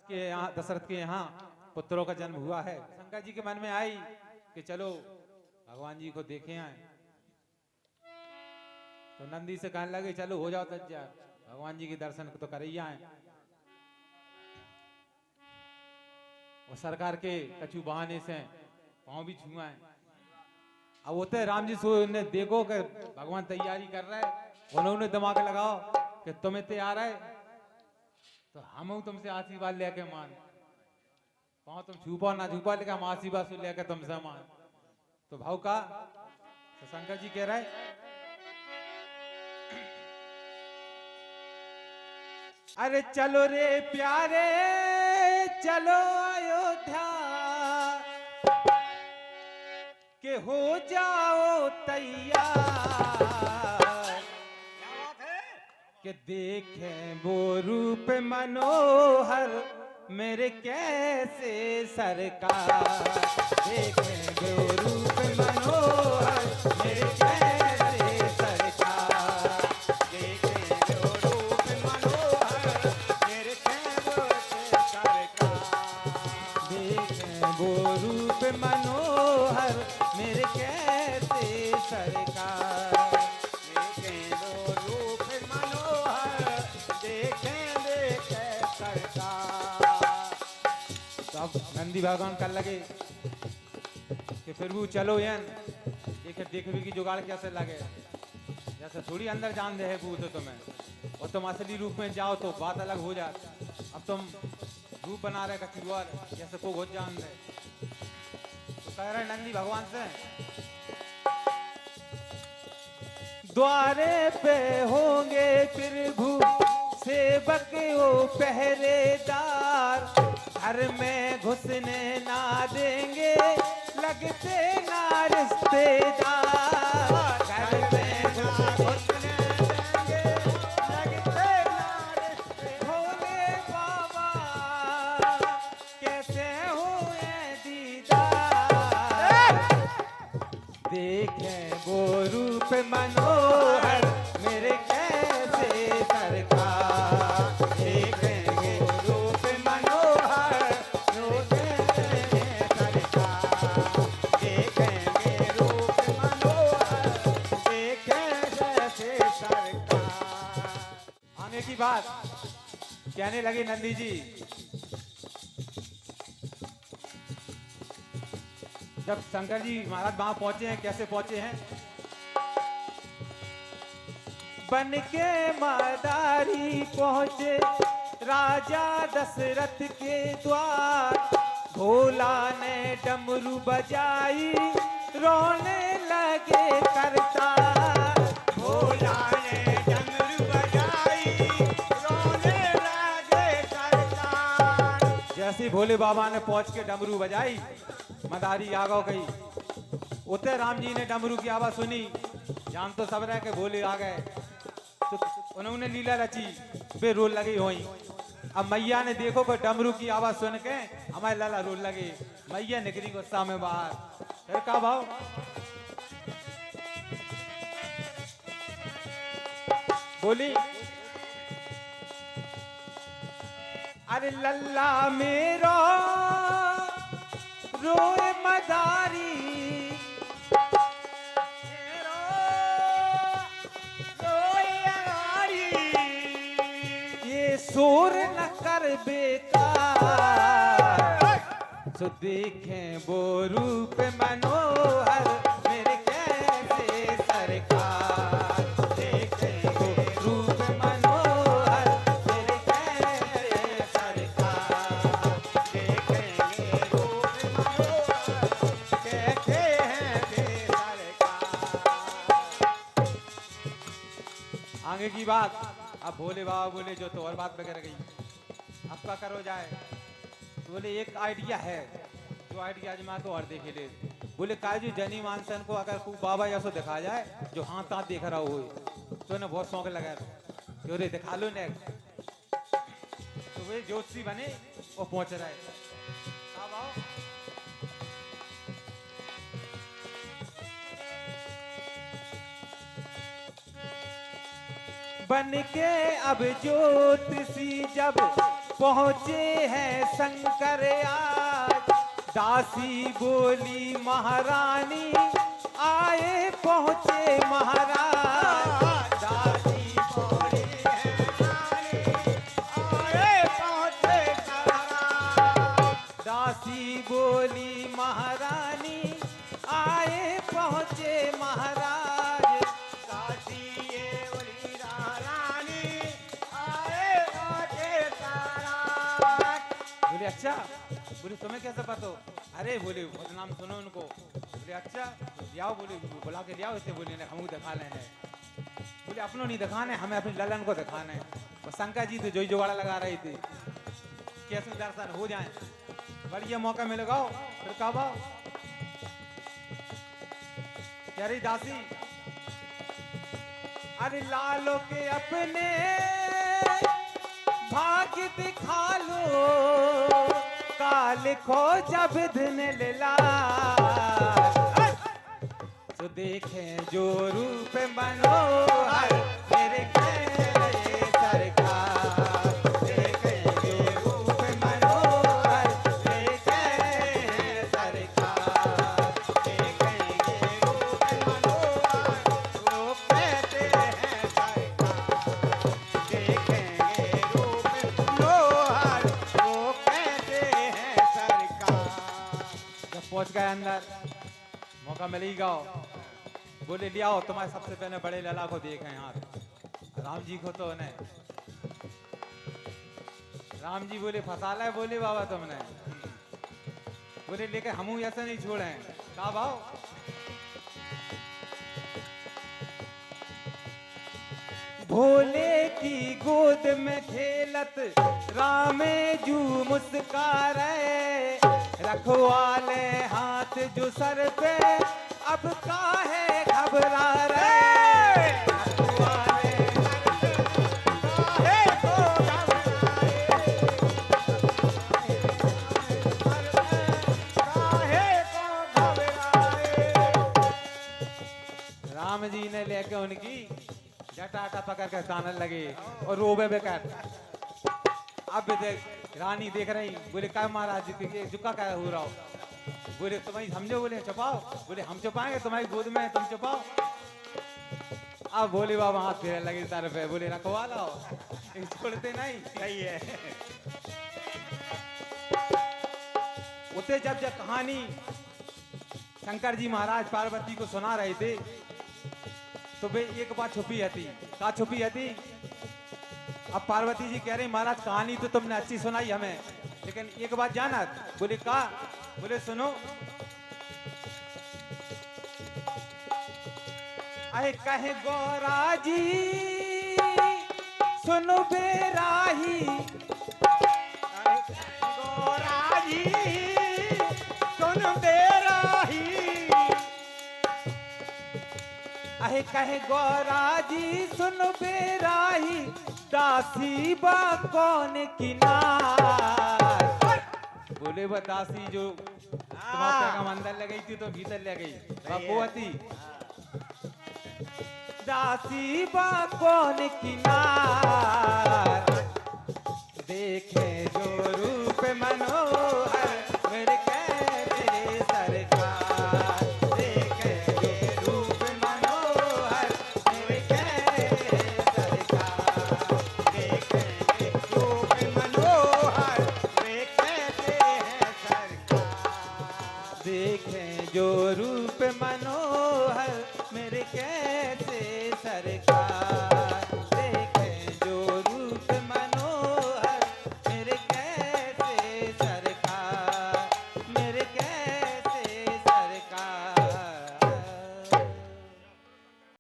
दशरथ के यहाँ पुत्रों का जन्म हुआ है। शंकर जी के मन में आई कि चलो भगवान जी को देखे आए। तो नंदी से कहने लगे चलो हो जाओ तैयार, भगवान जी के दर्शन तो कर ही आए। और सरकार के कछु बहाने से पाँव भी छुआ है। अब होते राम जी ने देखो कि भगवान तैयारी कर रहे, उन्होंने दिमाग लगाओ कि तुम्हें तैयार है तो हम तुमसे आशीर्वाद लेके मान, पाँव तुम छुपा ना छुपा लेके हम आशीर्वाद से लेके तुमसे मान। तो भाव का तो शंकर जी कह रहे अरे चलो रे प्यारे चलो अयोध्या के हो जाओ तैयार कि देखें वो रूप मनोहर मेरे कैसे सरकार, देखें वो रूप मनोहर मेरे कैसे सरकार, देखें वो रूप मनोहर मेरे कैसे सरकार, देखें वो रूप मनोहर मेरे कैसे सरकार, देखें वो रूप मनोहर देखें देखें सरकार। तो अब नंदी भगवान कर लगे कि फिर भी चलो यान देखे देखने की जुगाड़ कैसे लगे, जैसे थोड़ी अंदर जान दे है वो तो तुम्हें, और तुम असली रूप में जाओ तो बात अलग हो जाए। अब तुम रूप बना रहे कचुआर जैसे को बहुत जान दे। तो कह रहे नंदी भगवान से द्वारे पे होंगे प्रभु सेवक ओ पहरेदार, घर में घुसने ना देंगे लगते ना रिश्तेदार, घर में घुसने देंगे लगते ना रिश्तेदार। भोले बाबा कैसे हुए दीदार, देखें वो रूप मनोहर मेरे कैसे सरकार, देखें वो रूप मनोहर मेरे सरकार, देखें रूप मनोहर देखें कैसे सरकार। आगे की बात कहने लगे नंदी जी, जब शंकर जी महाराज वहां पहुंचे हैं, कैसे पहुंचे हैं, बन के मदारी पहुंचे राजा दशरथ के द्वार, भोला ने डमरू बजाई रोने लगे करतार, भोला ने डमरू बजाई रोने लगे करतार। जैसे भोले बाबा ने पहुंच के डमरू बजाई मदारी आगो गई, उते राम जी ने डमरू की आवाज सुनी, जान तो सब रहे के भोले आ गए। तो उन्होंने लीला रची, वे रोल लगी हुई। अब मैया ने देखो कि डमरू की आवाज सुन के हमारे लाला रोल लगे, मैया निकली गुस्सा में बाहर। फिर का भाव बोली अरे लल्ला मेरो रोए मदारी, ये शोर न कर बेकार, तो देखें वो रूप मनोहर मेरे कैसे सरकार, देखें वो रूप मनोहर मेरे कैसे सरकार, देखें रूप मनोहर कैसे है सरकार। आगे की बात अब भोले बाबा बोले जो तो और बात वगैरह गई, अब क्या करो जाए। तो बोले एक आइडिया है, जो आइडिया आजमा तो और देखे ले। बोले काजू जनी मानसन को अगर खूब बाबा जैसो दिखा जाए जो हाथ हाथ देख रहा हो, तो उन्हें बहुत शौक लगा तो रे दिखा लो ने। तो वे ज्योतिषी बने वो पहुंच रहा है। अब आओ बन के अब ज्योतिषी जब पहुँचे हैं शंकर आज। दासी बोली महारानी आए पहुँचे महाराज। दासी बोली आए पहुँचे महाराज। दासी बोली महारानी आए पहुँचे महाराज। दासी ये बोली महारानी आए पहुँचे महाराज। बोले अच्छा, बोले तुम्हें कैसे पता हो? अरे बोले नाम सुनो उनको। बोले अच्छा लियाओ, बोले बुला के लियाओ इसे। बोले हम दिखा लेने। बोले अपनों नहीं दिखाने, हमें अपने ललन को दिखाना है। वो शंकर जी तो जो ही जुगाड़ा लगा रही थी कैसे दर्शन हो जाए, बढ़िया मौका मिलेगा। फिर कहा क्या रही दासी, अरे लालो के अपने भाग्य दिखा लो, काल खो जब दिन लीला। तो देखें जो रूप मनोहर मेरे गए सरकार। देखें जो रूप मनोहर मेरे गए सरकार। देखेंगे रूप मनोहर वो कहते हैं सरकार। देखेंगे रूप मनोहर वो कहते हैं सरकार। जब पहुंच गए अंदर, मौका मिल ही गया। बोले ले आओ तुम्हारे सबसे पहले बड़े लला को देखें यहाँ। राम जी को तो उन्हें, राम जी बोले फसाला है बोले बाबा तुमने। बोले लेकिन हम ऐसा नहीं छोड़े। कहा भाव, भोले की गोद में खेलत रामे जू मुस्कारे। रखवाले हाथ जो सर पे अब काहे घबरा रहे। रखवाले काहे को घबराए। काहे को घबराए। राम जी ने लेके उनकी जटाटा पकड़ कर कानन लगे और रोबे बेकार। अब देख रानी देख रही। बोले क्या महाराज जी झुका क्या हो रहा हो? बोले तुम्हारी समझो। बोले छुपाओ। बोले हम छुपाएंगे, तुम्हारी गोद में है, तुम छुपाओ। अब बोले बाबा हाथ फेरने लगे सर पे। बोले रखवा लाओ, छोड़ते नहीं। सही है। उसे जब जब कहानी शंकर जी महाराज पार्वती को सुना रहे थे तो वे एक बात छुपी हती। कहा छुपी हती? अब पार्वती जी कह रही महाराज कहानी तो तुमने अच्छी सुनाई हमें, लेकिन एक बात जाना। बोले का? बोले सुनो। अरे कहे गौरा जी सुनो बेराही। गौरा जी सुन बेराही। अहे कहे गौरा जी सुन बेराही। दासी बा कौन किनार। बोले वो दासी जो तुम्हारे पैगाम अंदर ले गई थी तो भीतर ले गई, वो थी दासी बा कौन किनार। देखे जो रूप मनोहर मेरे कहते सरकार। देखे जो रूप मनोहर मेरे कहते सरकार। देखेंगे रूप मनोहर वे कहते हैं सरकार। देखें जो रूप मनोहर मेरे कैसे सरकार।